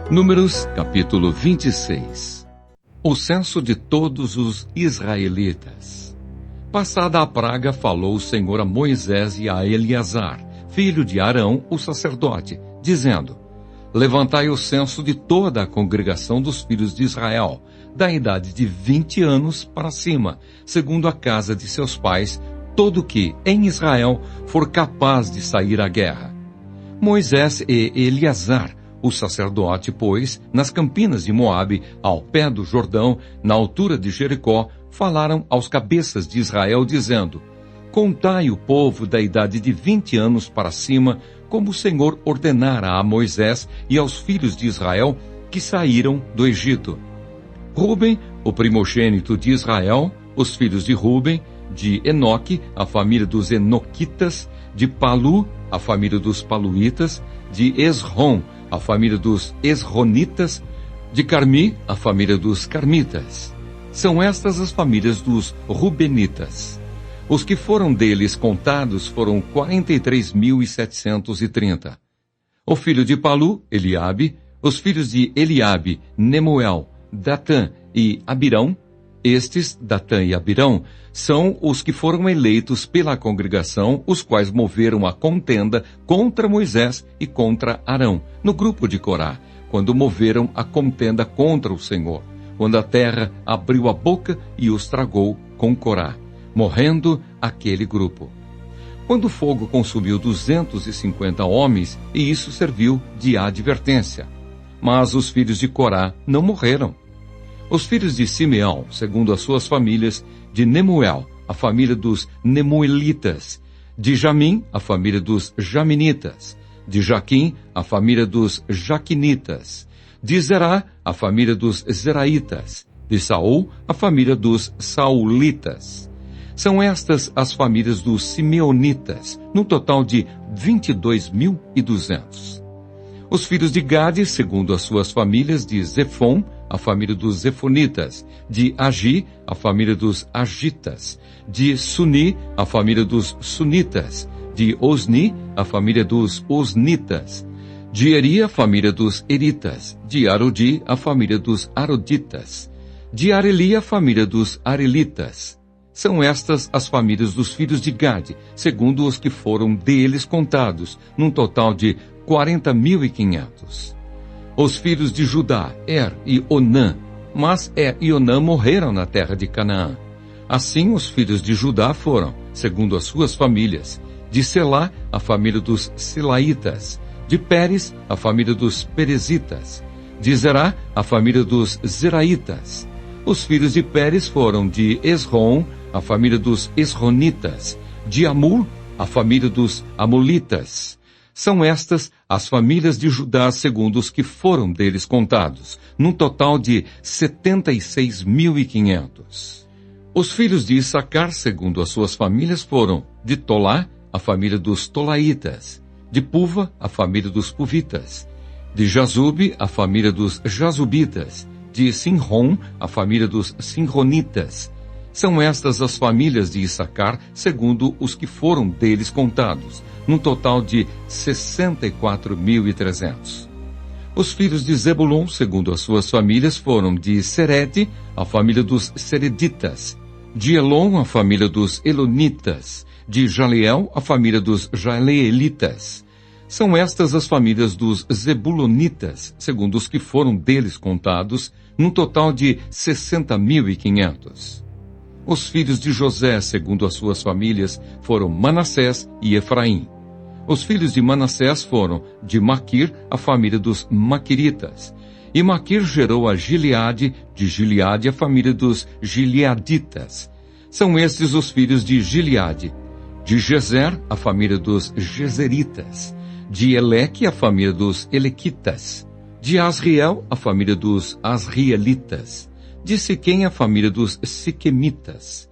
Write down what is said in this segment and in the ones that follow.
Números, capítulo 26. O censo de todos os israelitas. Passada a praga, falou o Senhor a Moisés e a Eleazar, filho de Arão, o sacerdote, dizendo: Levantai o censo de toda a congregação dos filhos de Israel, da idade de 20 anos para cima, segundo a casa de seus pais, todo que, em Israel, for capaz de sair à guerra. Moisés e Eleazar, o sacerdote, pois, nas campinas de Moabe, ao pé do Jordão, na altura de Jericó, falaram aos cabeças de Israel, dizendo: Contai o povo da idade de 20 anos para cima, como o Senhor ordenara a Moisés e aos filhos de Israel que saíram do Egito. Ruben, o primogênito de Israel, os filhos de Ruben, de Enoque, a família dos Enoquitas, de Palu, a família dos Paluitas, de Esrom, a família dos Esronitas, de Carmi, a família dos Carmitas. São estas as famílias dos Rubenitas. Os que foram deles contados foram 43.730. O filho de Palu, Eliabe, os filhos de Eliabe, Nemuel, Datã e Abirão. Estes, Datã e Abirão, são os que foram eleitos pela congregação, os quais moveram a contenda contra Moisés e contra Arão, no grupo de Corá, quando moveram a contenda contra o Senhor, quando a terra abriu a boca e os tragou com Corá, morrendo aquele grupo. Quando o fogo consumiu 250 homens, e isso serviu de advertência. Mas os filhos de Corá não morreram. Os filhos de Simeão, segundo as suas famílias, de Nemuel, a família dos Nemuelitas, de Jamim, a família dos Jaminitas, de Jaquim, a família dos Jaquinitas, de Zerá, a família dos Zeraitas, de Saul, a família dos Saulitas. São estas as famílias dos Simeonitas, no total de 22.200. Os filhos de Gade, segundo as suas famílias, de Zefon, a família dos Zefonitas, de Agi, a família dos Agitas, de Suni, a família dos Sunitas, de Osni, a família dos Osnitas, de Eri, a família dos Eritas, de Arodi, a família dos Aroditas, de Areli, a família dos Arelitas. São estas as famílias dos filhos de Gade, segundo os que foram deles contados, num total de 40.500. Os filhos de Judá, e Onã, mas e Onã morreram na terra de Canaã. Assim os filhos de Judá foram, segundo as suas famílias, de Selá, a família dos Selaitas, de Pérez, a família dos Perezitas, de Zerá, a família dos Zeraitas. Os filhos de Pérez foram de Esrom, a família dos Esronitas, de Amul, a família dos Amulitas. São estas as famílias de Judá segundo os que foram deles contados, num total de 76.500. Os filhos de Issacar, segundo as suas famílias, foram de Tolá, a família dos Tolaitas, de Puva, a família dos Puvitas, de Jazube, a família dos Jazubitas, de Sinrom, a família dos Sinronitas. São estas as famílias de Issacar, segundo os que foram deles contados, num total de 64.300. Os filhos de Zebulon, segundo as suas famílias, foram de Serede, a família dos Sereditas, de Elon, a família dos Elonitas, de Jaleel, a família dos Jaleelitas. São estas as famílias dos Zebulonitas, segundo os que foram deles contados, num total de 60.500. Os filhos de José, segundo as suas famílias, foram Manassés e Efraim. Os filhos de Manassés foram de Maquir, a família dos Maquiritas. E Maquir gerou a Gileade, de Gileade a família dos Gileaditas. São estes os filhos de Gileade. De Gezer, a família dos Gezeritas. De Eleque, a família dos Elequitas. De Asriel, a família dos Asrielitas. De Siquém, a família dos Siquemitas.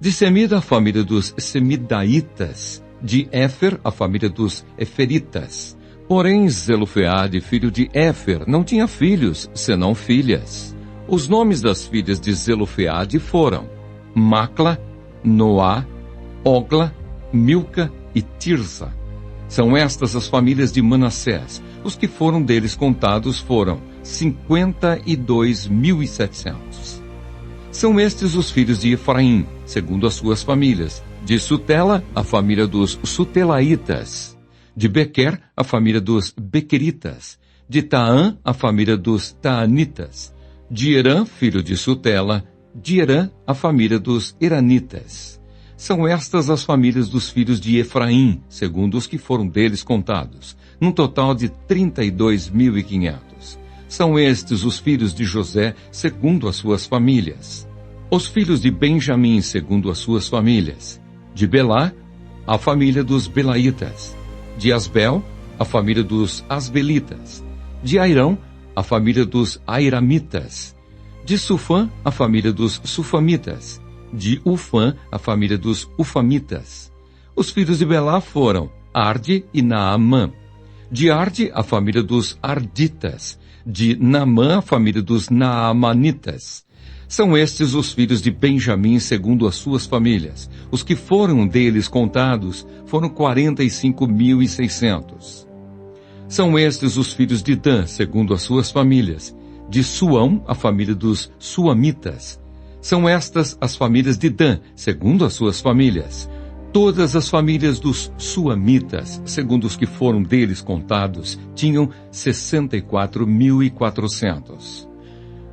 De Semida, a família dos Semidaitas. De Éfer, a família dos Eferitas. Porém, Zelofeade, filho de Éfer, não tinha filhos, senão filhas. Os nomes das filhas de Zelofeade foram Macla, Noá, Ogla, Milca e Tirza. São estas as famílias de Manassés. Os que foram deles contados foram 52.700. São estes os filhos de Efraim, segundo as suas famílias. De Sutela, a família dos Sutelaitas. De Bequer, a família dos Bequeritas. De Taã, a família dos Taanitas. De Herã, filho de Sutela. De Herã, a família dos Heranitas. São estas as famílias dos filhos de Efraim, segundo os que foram deles contados, num total de 32.500. São estes os filhos de José, segundo as suas famílias. Os filhos de Benjamim, segundo as suas famílias. De Belá, a família dos Belaitas. De Asbel, a família dos Asbelitas. De Airão, a família dos Airamitas. De Sufã, a família dos Sufamitas. De Ufã, a família dos Ufamitas. Os filhos de Belá foram Arde e Naamã. De Arde, a família dos Arditas. De Naamã, a família dos Naamanitas. São estes os filhos de Benjamim, segundo as suas famílias. Os que foram deles contados foram 45.600. São estes os filhos de Dan, segundo as suas famílias. De Suão, a família dos Suamitas. São estas as famílias de Dan, segundo as suas famílias. Todas as famílias dos Suamitas, segundo os que foram deles contados, tinham 64.400.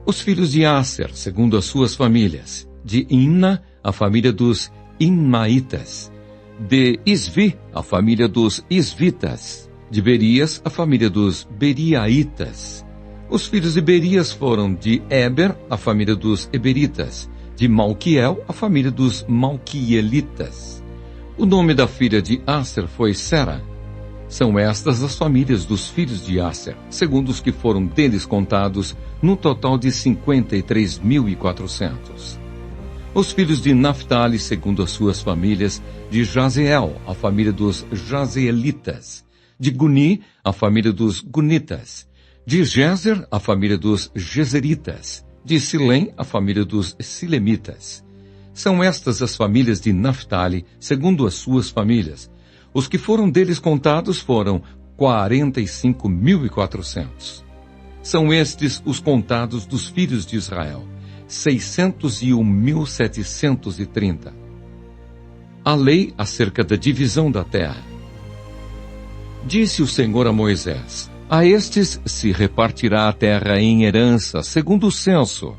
Os filhos de Aser, segundo as suas famílias. De Imna, a família dos Imnaitas. De Isvi, a família dos Isvitas. De Berias, a família dos Beriaitas. Os filhos de Berias foram de Eber, a família dos Eberitas. De Malquiel, a família dos Malquielitas. O nome da filha de Aser foi Sera. São estas as famílias dos filhos de Aser, segundo os que foram deles contados, no total de 53.400. Os filhos de Naphtali, segundo as suas famílias. De Jazeel, a família dos Jazeelitas. De Guni, a família dos Gunitas. De Jezer, a família dos Jezeritas. De Silém, a família dos Silemitas. São estas as famílias de Naphtali, segundo as suas famílias. Os que foram deles contados foram 45.400. São estes os contados dos filhos de Israel, 601.730. A lei acerca da divisão da terra. Disse o Senhor a Moisés: a estes se repartirá a terra em herança, segundo o censo.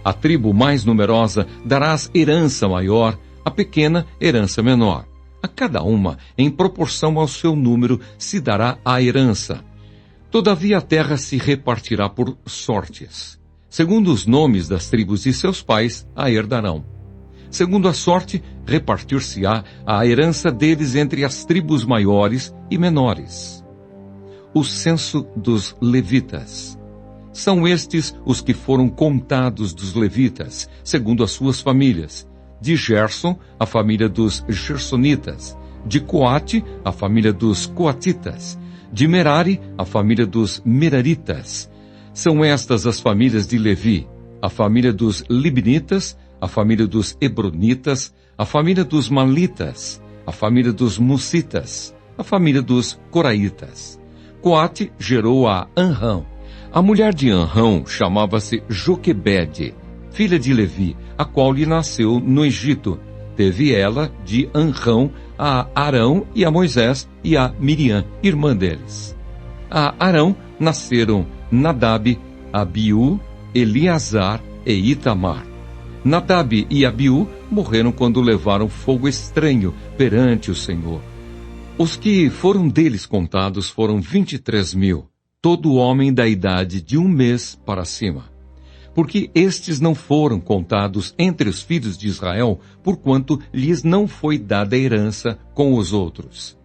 A tribo mais numerosa darás herança maior, a pequena herança menor. A cada uma, em proporção ao seu número, se dará a herança. Todavia a terra se repartirá por sortes. Segundo os nomes das tribos de seus pais, a herdarão. Segundo a sorte, repartir-se-á a herança deles entre as tribos maiores e menores. O censo dos levitas. São estes os que foram contados dos levitas, segundo as suas famílias. De Gerson, a família dos Gersonitas. De Coate, a família dos Coatitas. De Merari, a família dos Meraritas. São estas as famílias de Levi: a família dos Libnitas, a família dos Hebronitas, a família dos Malitas, a família dos Musitas, a família dos Coraitas. Coate gerou a Anrão. A mulher de Anrão chamava-se Joquebede, filha de Levi, a qual lhe nasceu no Egito. Teve ela de Anrão a Arão e a Moisés e a Miriam, irmã deles. A Arão nasceram Nadab, Abiú, Eleazar e Itamar. Nadab e Abiú morreram quando levaram fogo estranho perante o Senhor. Os que foram deles contados foram 23.000, todo homem da idade de 1 mês para cima. Porque estes não foram contados entre os filhos de Israel, porquanto lhes não foi dada herança com os outros.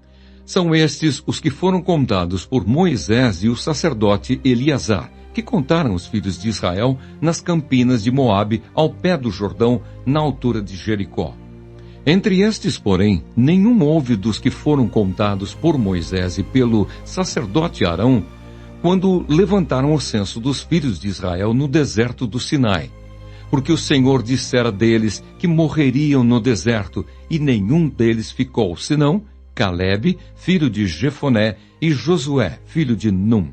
São estes os que foram contados por Moisés e o sacerdote Eleazar, que contaram os filhos de Israel nas campinas de Moabe, ao pé do Jordão, na altura de Jericó. Entre estes, porém, nenhum houve dos que foram contados por Moisés e pelo sacerdote Arão, quando levantaram o censo dos filhos de Israel no deserto do Sinai. Porque o Senhor dissera deles que morreriam no deserto, e nenhum deles ficou, senão Calebe, filho de Jefoné, e Josué, filho de Num.